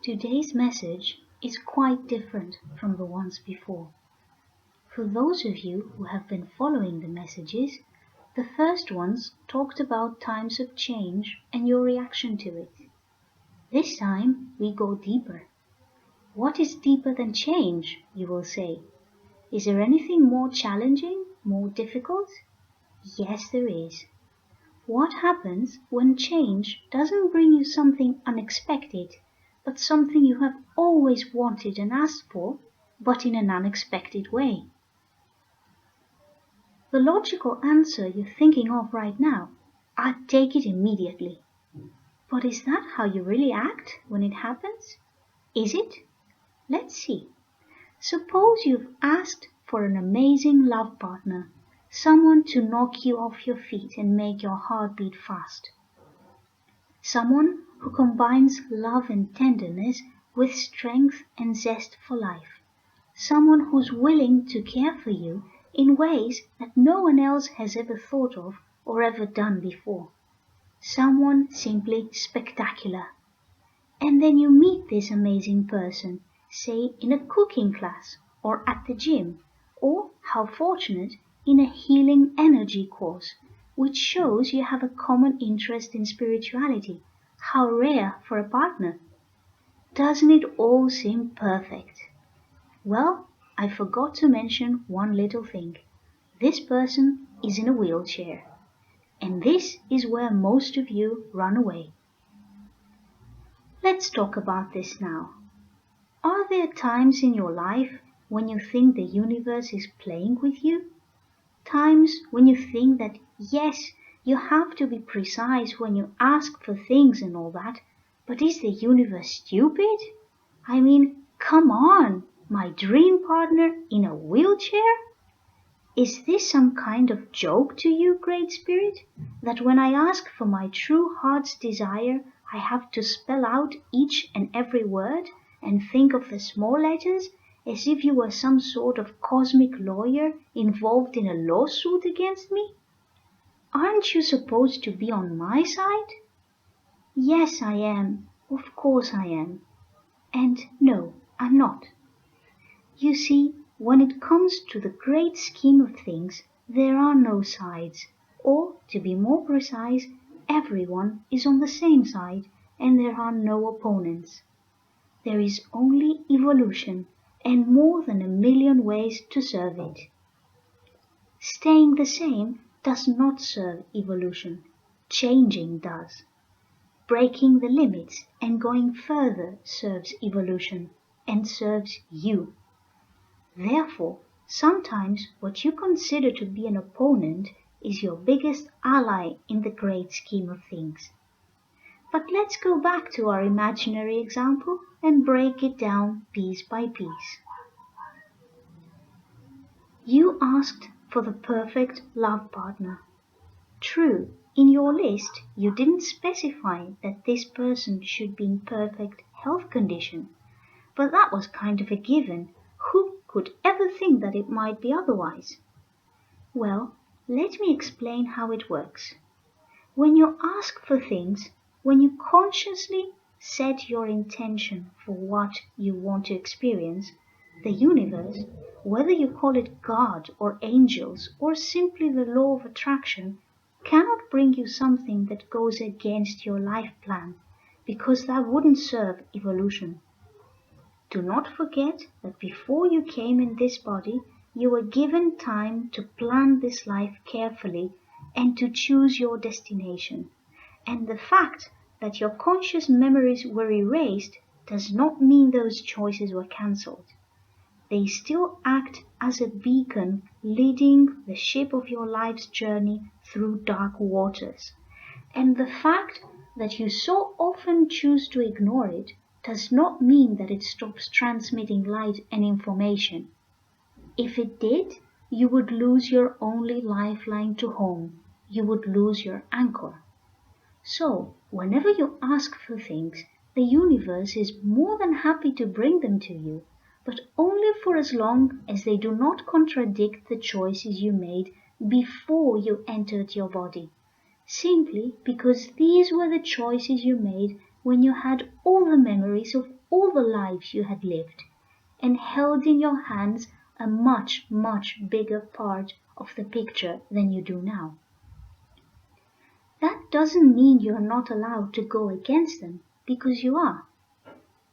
Today's message is quite different from the ones before. For those of you who have been following the messages, the first ones talked about times of change and your reaction to it. This time we go deeper. What is deeper than change, you will say? Is there anything more challenging, more difficult? Yes, there is. What happens when change doesn't bring you something unexpected, but something you have always wanted and asked for, but in an unexpected way? The logical answer you're thinking of right now, I'd take it immediately. But is that how you really act when it happens? Is it? Let's see. Suppose you've asked for an amazing love partner, someone to knock you off your feet and make your heart beat fast. Someone who combines love and tenderness with strength and zest for life. Someone who's willing to care for you in ways that no one else has ever thought of or ever done before. Someone simply spectacular. And then you meet this amazing person, say in a cooking class or at the gym, or, how fortunate, in a healing energy course, which shows you have a common interest in spirituality. How rare for a partner. Doesn't it all seem perfect? Well, I forgot to mention one little thing. This person is in a wheelchair. And this is where most of you run away. Let's talk about this now. Are there times in your life when you think the universe is playing with you? Times when you think that, yes, you have to be precise when you ask for things and all that, but is the universe stupid? I mean, come on, my dream partner in a wheelchair? Is this some kind of joke to you, Great Spirit, that when I ask for my true heart's desire, I have to spell out each and every word and think of the small letters as if you were some sort of cosmic lawyer involved in a lawsuit against me? Aren't you supposed to be on my side? Yes, I am. Of course I am. And no, I'm not. You see, when it comes to the great scheme of things, there are no sides, or, to be more precise, everyone is on the same side, and there are no opponents. There is only evolution, and more than 1,000,000 ways to serve it. Staying the same does not serve evolution. Changing does. Breaking the limits and going further serves evolution, and serves you. Therefore, sometimes what you consider to be an opponent is your biggest ally in the great scheme of things. But let's go back to our imaginary example and break it down piece by piece. You asked for the perfect love partner. True, in your list you didn't specify that this person should be in perfect health condition, but that was kind of a given. Who could ever think that it might be otherwise? Well, let me explain how it works. When you ask for things, when you consciously set your intention for what you want to experience, the universe, whether you call it God or angels or simply the law of attraction, cannot bring you something that goes against your life plan, because that wouldn't serve evolution. Do not forget that before you came in this body, you were given time to plan this life carefully and to choose your destination. And the fact that your conscious memories were erased does not mean those choices were cancelled. They still act as a beacon leading the ship of your life's journey through dark waters. And the fact that you so often choose to ignore it does not mean that it stops transmitting light and information. If it did, you would lose your only lifeline to home. You would lose your anchor. So, whenever you ask for things, the universe is more than happy to bring them to you, but only for as long as they do not contradict the choices you made before you entered your body. Simply because these were the choices you made when you had all the memories of all the lives you had lived, and held in your hands a much, much bigger part of the picture than you do now. That doesn't mean you're not allowed to go against them, because you are.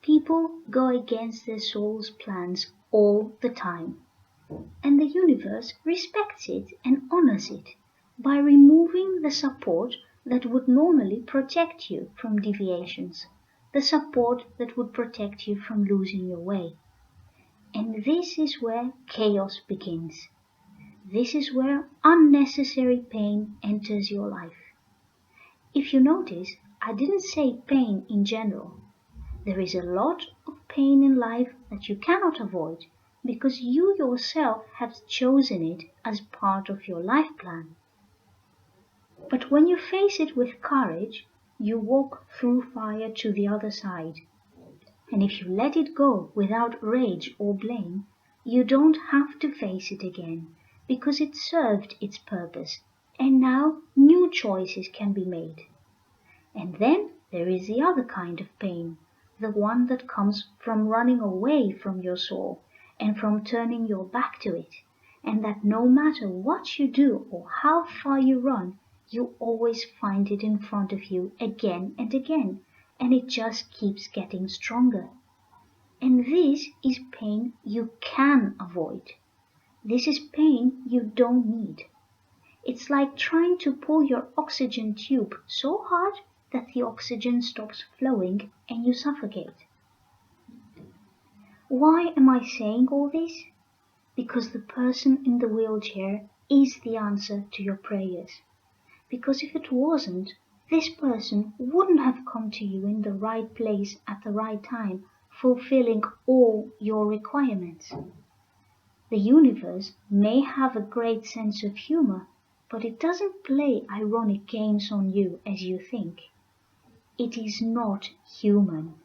People go against their soul's plans all the time, and the universe respects it and honors it by removing the support that would normally protect you from deviations, the support that would protect you from losing your way. And this is where chaos begins. This is where unnecessary pain enters your life. If you notice, I didn't say pain in general. There is a lot of pain in life that you cannot avoid because you yourself have chosen it as part of your life plan. But when you face it with courage, you walk through fire to the other side. And if you let it go without rage or blame, you don't have to face it again because it served its purpose and now new choices can be made. And then there is the other kind of pain, the one that comes from running away from your soul and from turning your back to it, and that no matter what you do or how far you run, you always find it in front of you again and again, and it just keeps getting stronger. And this is pain you can avoid. This is pain you don't need. It's like trying to pull your oxygen tube so hard that the oxygen stops flowing and you suffocate. Why am I saying all this? Because the person in the wheelchair is the answer to your prayers. Because if it wasn't, this person wouldn't have come to you in the right place at the right time, fulfilling all your requirements. The universe may have a great sense of humor, but it doesn't play ironic games on you as you think. It is not human.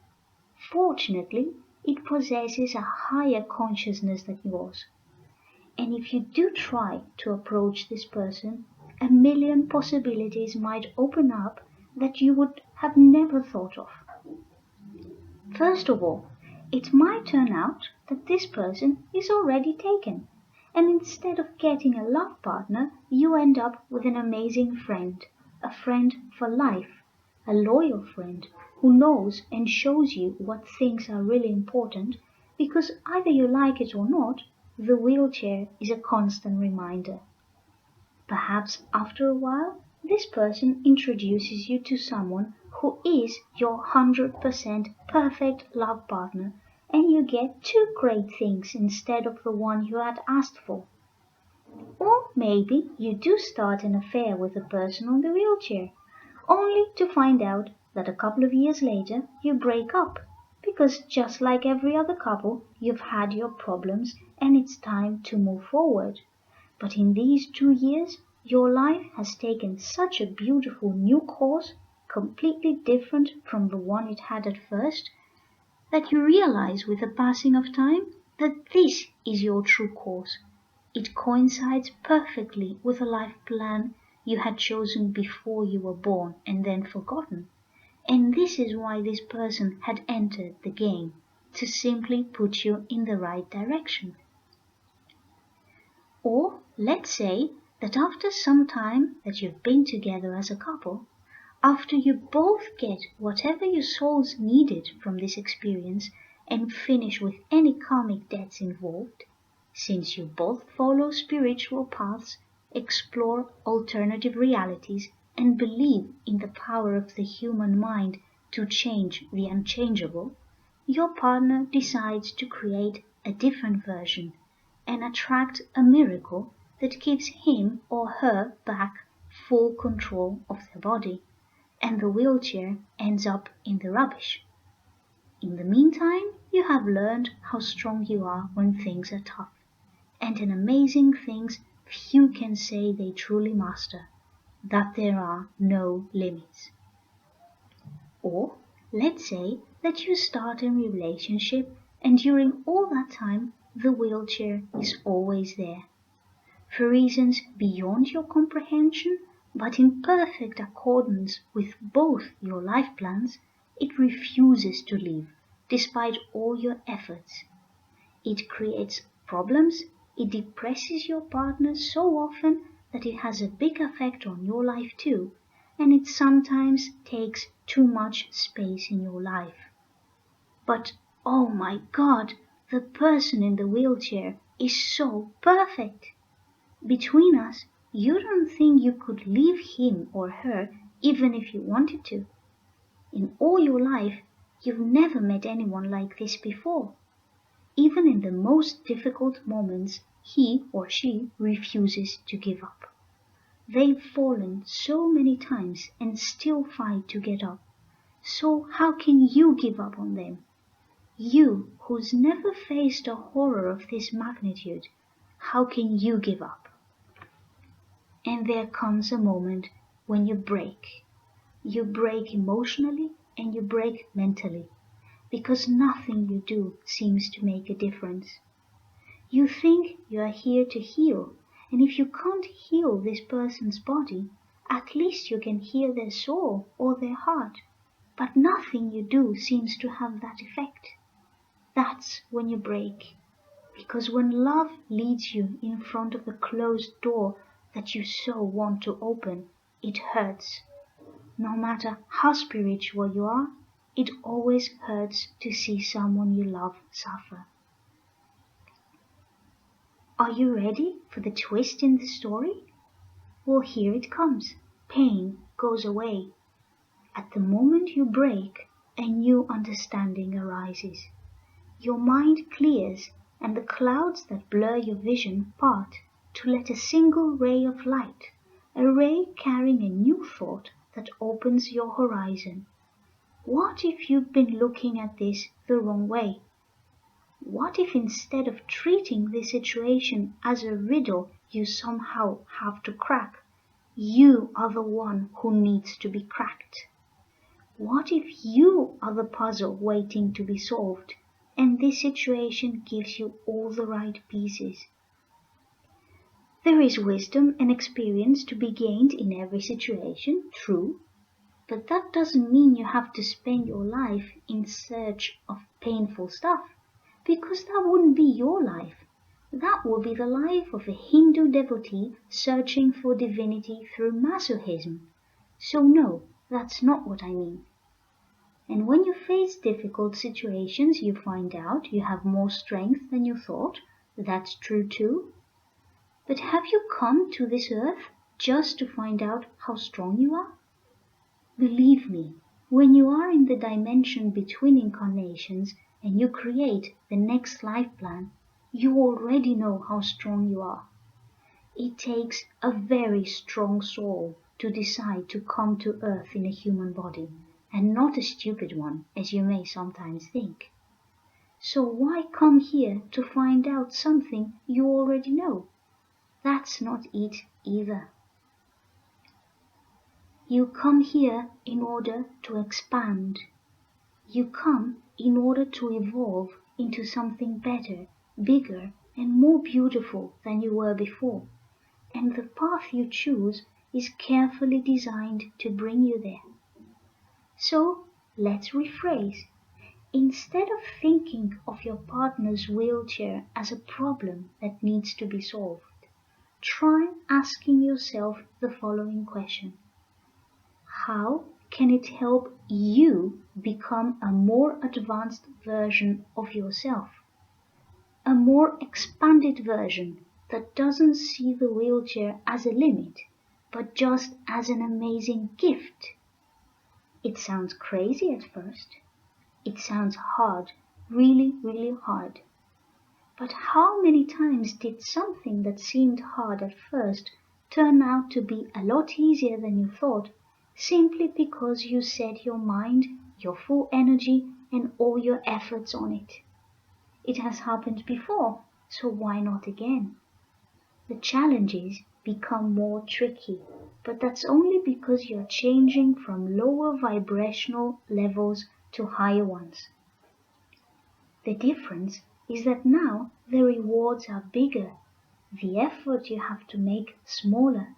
Fortunately, it possesses a higher consciousness than yours. And if you do try to approach this person, a million possibilities might open up that you would have never thought of. First of all, it might turn out that this person is already taken, and instead of getting a love partner, you end up with an amazing friend, a friend for life, a loyal friend who knows and shows you what things are really important, because either you like it or not, the wheelchair is a constant reminder. Perhaps after a while, this person introduces you to someone who is your 100% perfect love partner, and you get two great things instead of the one you had asked for. Or maybe you do start an affair with the person on the wheelchair, only to find out that a couple of years later you break up, because just like every other couple, you've had your problems and it's time to move forward. But in these 2 years, your life has taken such a beautiful new course, completely different from the one it had at first, that you realize with the passing of time that this is your true course. It coincides perfectly with a life plan you had chosen before you were born and then forgotten. And this is why this person had entered the game, to simply put you in the right direction. Or let's say that after some time that you've been together as a couple, after you both get whatever your souls needed from this experience and finish with any karmic debts involved, since you both follow spiritual paths, explore alternative realities, and believe in the power of the human mind to change the unchangeable, your partner decides to create a different version and attract a miracle that gives him or her back full control of their body, and the wheelchair ends up in the rubbish. In the meantime, you have learned how strong you are when things are tough, and in amazing things few can say they truly master, that there are no limits. Or let's say that you start a relationship and during all that time the wheelchair is always there. For reasons beyond your comprehension, but in perfect accordance with both your life plans, it refuses to leave, despite all your efforts. It creates problems, it depresses your partner so often that it has a big effect on your life too, and it sometimes takes too much space in your life. But oh my God, the person in the wheelchair is so perfect. Between us, you don't think you could leave him or her even if you wanted to. In all your life, you've never met anyone like this before. Even in the most difficult moments, he or she refuses to give up. They've fallen so many times and still fight to get up. So how can you give up on them? You, who's never faced a horror of this magnitude, how can you give up? And there comes a moment when you break. You break emotionally and you break mentally, because nothing you do seems to make a difference. You think you are here to heal, and if you can't heal this person's body, at least you can heal their soul or their heart. But nothing you do seems to have that effect. That's when you break. Because when love leads you in front of a closed door that you so want to open, it hurts. No matter how spiritual you are, it always hurts to see someone you love suffer. Are you ready for the twist in the story? Well, here it comes. Pain goes away. At the moment you break, a new understanding arises. Your mind clears and the clouds that blur your vision part to let a single ray of light, a ray carrying a new thought that opens your horizon. What if you've been looking at this the wrong way? What if instead of treating this situation as a riddle you somehow have to crack, you are the one who needs to be cracked? What if you are the puzzle waiting to be solved, and this situation gives you all the right pieces? There is wisdom and experience to be gained in every situation, true, but that doesn't mean you have to spend your life in search of painful stuff, because that wouldn't be your life. That would be the life of a Hindu devotee searching for divinity through masochism. So no, that's not what I mean. And when you face difficult situations, you find out you have more strength than you thought. That's true too. But have you come to this earth just to find out how strong you are? Believe me, when you are in the dimension between incarnations and you create the next life plan, you already know how strong you are. It takes a very strong soul to decide to come to earth in a human body, and not a stupid one, as you may sometimes think. So why come here to find out something you already know? That's not it either. You come here in order to expand. You come in order to evolve into something better, bigger, and more beautiful than you were before. And the path you choose is carefully designed to bring you there. So let's rephrase. Instead of thinking of your partner's wheelchair as a problem that needs to be solved, try asking yourself the following question. How can it help you become a more advanced version of yourself? A more expanded version that doesn't see the wheelchair as a limit, but just as an amazing gift. It sounds crazy at first. It sounds hard, really, really hard. But how many times did something that seemed hard at first turn out to be a lot easier than you thought, simply because you set your mind, your full energy, and all your efforts on it? It has happened before, so why not again? The challenges become more tricky, but that's only because you're changing from lower vibrational levels to higher ones. The difference is that now the rewards are bigger, the effort you have to make smaller,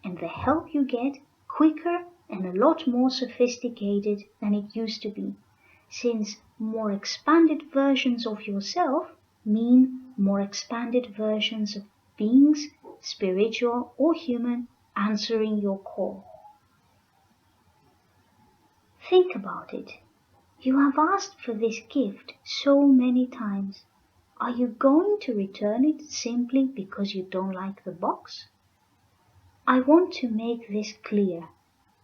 and the help you get quicker and a lot more sophisticated than it used to be, since more expanded versions of yourself mean more expanded versions of beings, spiritual or human, answering your call. Think about it. You have asked for this gift so many times. Are you going to return it simply because you don't like the box? I want to make this clear.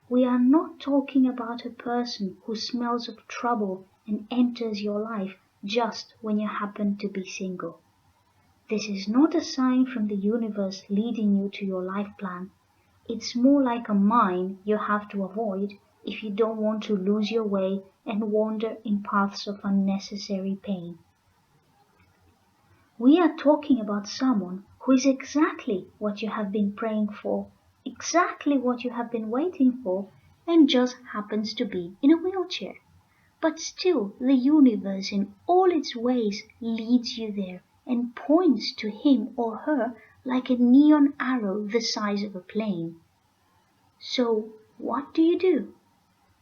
We are not talking about a person who smells of trouble and enters your life just when you happen to be single. This is not a sign from the universe leading you to your life plan. It's more like a mine you have to avoid if you don't want to lose your way and wander in paths of unnecessary pain. We are talking about someone who is exactly what you have been praying for, exactly what you have been waiting for, and just happens to be in a wheelchair. But still, the universe in all its ways leads you there and points to him or her like a neon arrow the size of a plane. So, what do?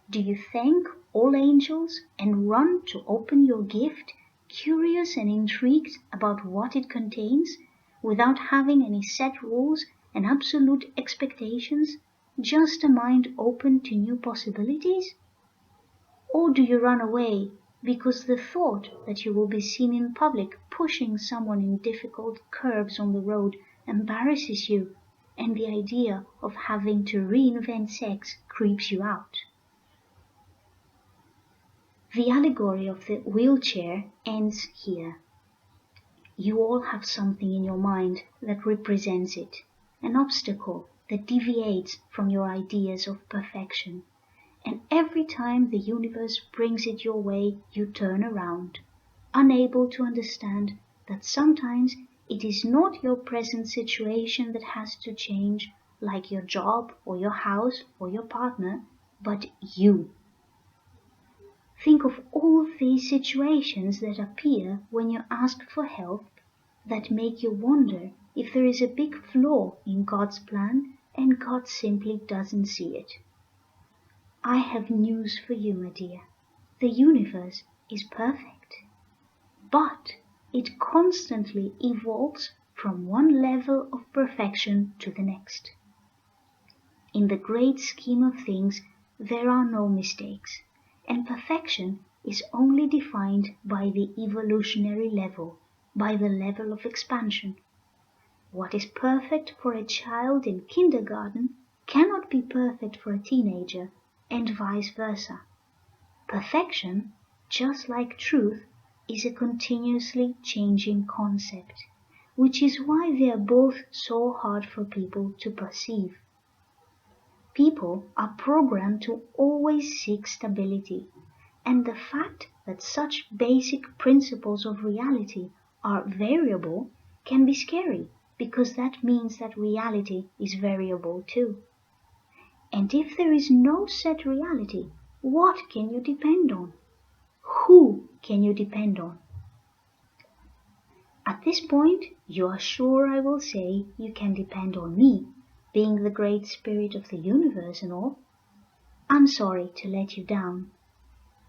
Do you thank all angels and run to open your gift, curious and intrigued about what it contains, without having any set rules and absolute expectations, just a mind open to new possibilities? Or do you run away because the thought that you will be seen in public pushing someone in difficult curves on the road embarrasses you, and the idea of having to reinvent sex creeps you out? The allegory of the wheelchair ends here. You all have something in your mind that represents it, an obstacle that deviates from your ideas of perfection. And every time the universe brings it your way, you turn around, unable to understand that sometimes it is not your present situation that has to change, like your job or your house or your partner, but you. Think of all these situations that appear when you ask for help that make you wonder if there is a big flaw in God's plan and God simply doesn't see it. I have news for you, my dear. The universe is perfect, but it constantly evolves from one level of perfection to the next. In the great scheme of things, there are no mistakes, and perfection is only defined by the evolutionary level, by the level of expansion. What is perfect for a child in kindergarten cannot be perfect for a teenager, and vice versa. Perfection, just like truth, is a continuously changing concept, which is why they are both so hard for people to perceive. People are programmed to always seek stability, and the fact that such basic principles of reality are variable can be scary, because that means that reality is variable too. And if there is no set reality, what can you depend on? Who can you depend on? At this point, you are sure I will say you can depend on me, being the great spirit of the universe and all. I'm sorry to let you down.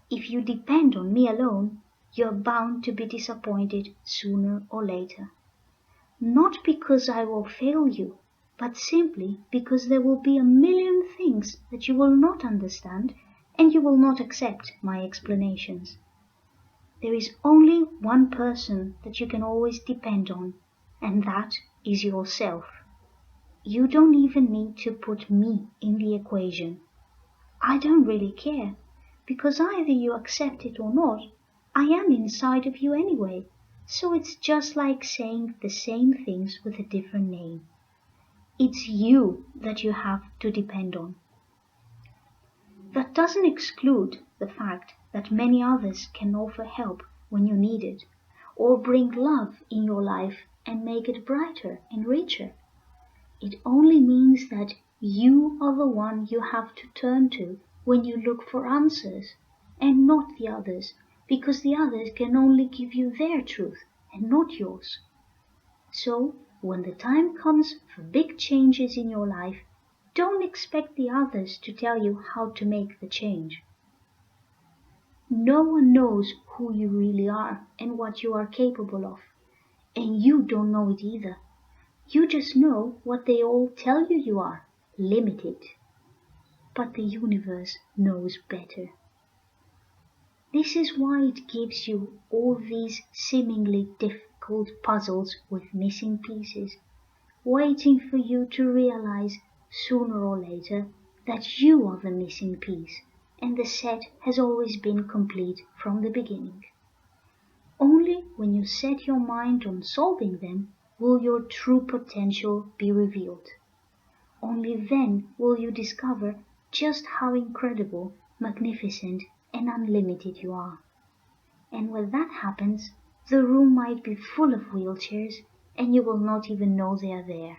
If you depend on me alone, you're bound to be disappointed sooner or later. Not because I will fail you, but simply because there will be a million things that you will not understand, and you will not accept my explanations. There is only one person that you can always depend on, and that is yourself. You don't even need to put me in the equation. I don't really care, because either you accept it or not, I am inside of you anyway, so it's just like saying the same things with a different name. It's you that you have to depend on. That doesn't exclude the fact that many others can offer help when you need it, or bring love in your life and make it brighter and richer. It only means that you are the one you have to turn to when you look for answers, and not the others, because the others can only give you their truth and not yours. So, when the time comes for big changes in your life, don't expect the others to tell you how to make the change. No one knows who you really are and what you are capable of. And you don't know it either. You just know what they all tell you are, limited. But the universe knows better. This is why it gives you all these seemingly difficult puzzles with missing pieces, waiting for you to realize sooner or later that you are the missing piece and the set has always been complete from the beginning. Only when you set your mind on solving them will your true potential be revealed. Only then will you discover just how incredible, magnificent, and unlimited you are. And when that happens, the room might be full of wheelchairs and you will not even know they are there.